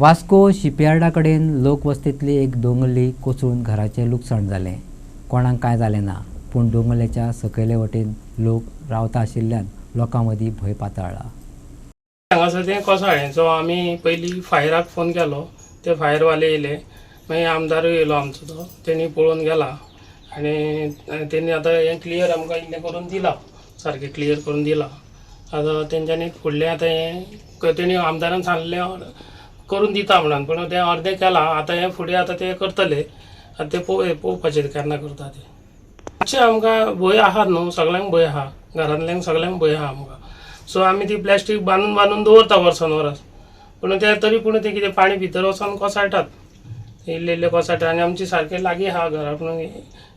वास्को शिपयार्डा कडेन लोकवस्तींतली एक दोंगली कोसळून घराचें लुकसाण जालें. कोणाक कांय जालें ना, पूण दोंगलेच्या सकयले वटेन लोक रावता आशिल्ल्यान लोकां मदीं भंय पातळ्ळा. हांगासर तें कोसळ्ळें आमी पयलीं फायराक फोन केलो. ते फायरवाले येयले. मागीर आमदारूय येयलो आमचो तो. तेणी पळोवन गेला आनी तेणी आतां हें क्लियर आमकां इल्लें करून दिलां, सारकें क्लियर करून दिलां. आतां तेंच्यांनी फुडलें आतां हें तेणी आमदारान सांगलें करून दिता म्हणून, पूण तें अर्दें केलां. आतां हें फुडें आतां ते करतले. आतां ते पळोवपाचें केन्ना करता तें. मातशें आमकां भंय आहा न्हू, सगळ्यांक भंय आहा, घरांतल्यांक सगळ्यांक भंय आहा आमकां. सो आमी ती प्लॅस्टीक बांदून दवरता वर्सान वरस, पूण ते तरी पूण ते कितें पाणी भितर वचोन कोसळटात, इल्ले कोसळटा. आनी आमची सारकें लागीं आहा घरा, पूण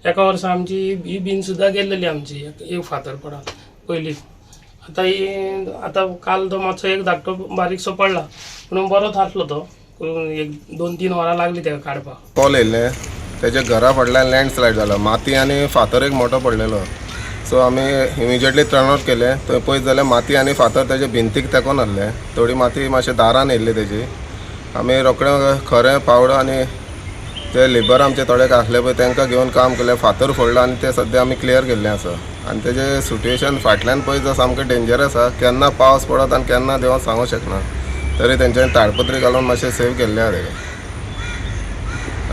एका वर्सा आमची ही बीन सुद्दां गेल्लेली आमची एक फातर पडत पयलीं. आतां काल तो मातसो एक धाकटो बारीकसो पडला, पूण बरोच आसलो तो. एक 2-3 वरां लागली तेका काडपाक. पोल येयल्लें, तेच्या घरा फाटल्यान लँडस्लायड जाला. माती आनी फातर एक मोठो पडलेलो. सो आमी इमिजिएटली टर्न आउट केलें. थंय पळयत जाल्यार माती आनी फातर तेजे भिंतीक तेकोन आहले. थोडी माती मातशें दारान येयल्ली तेजी. आमी रोखडें खरें पावडो आनी ते लेबर आमचे थोडे आसले पळय तांकां घेवन काम केलें. फातर फोडला आनी ते सद्या आमी क्लियर केल्लें आसा. आनी तेजें सिट्युएशन फाटल्यान पळयत जाल्यार सामकें डेंजरस आसा. केन्ना पावस पडत आनी केन्ना देव सांगूंक शकना. तरी तेंच्यांनी ताडपत्री घालून मातशें सेव केल्लें आहा तेका.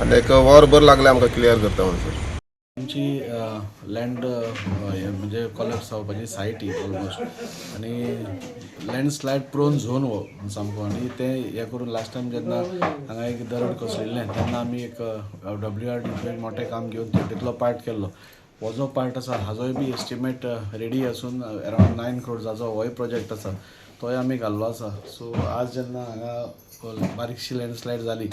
आनी एक वरभर लागलें आमकां क्लियर करता म्हणसर. आमची लँड म्हणजे कॉलेप्स जावपाची सायट ही ऑलमोस्ट, आनी लँडस्लायड प्रोन झोन हो सामको. आनी ते हे करून लास्ट टायम जेन्ना हांगा एक दरड कोसळिल्लें तेन्ना आमी एक WRD मोठें काम घेवन तितलो पार्ट केल्लो. हो जो पार्ट आसा हाजोय बी एस्टिमेट रेडी आसून अरावंड 9 crores होय प्रोजेक्ट आसा तोय आमी घाल्लो आसा. सो आज जेन्ना हांगा बारीकशी लँडस्लायड जाली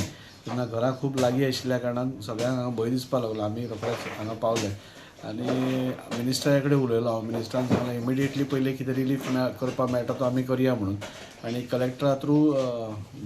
तेन्ना घरां खूब लागीं आशिल्ल्या कारणान सगळ्यांक हांगा भंय दिसपाक लागलो. आमी रोखडेच हांगा पावले आनी मिनिस्टरा कडेन उलयलो हांव. मिनिस्टरान सांगलें इमिडिएटली पयलीं कितें रिलीफ करपाक मेळटा तो आमी करया म्हणून. आनी कलेक्टरा थ्रू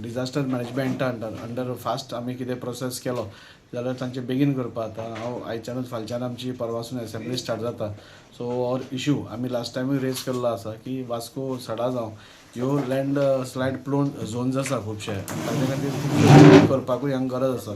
डिजास्टर मॅनेजमेंटा अंडर फास्ट आमी कितें प्रोसेस केलो जाल्यार तांचे बेगीन करपा. आतां हांव आयच्यानूच फालच्यान आमची परवासून असेंब्ली स्टार्ट जाता. सो हो इशू आमी लास्ट टायमूय रेज केल्लो आसा की वास्को सडा जावं ह्यो लँड स्लायड प्रोन झोन्स आसा खुबशे, ताचे खातीर करपाकूय हांगा गरज आसा.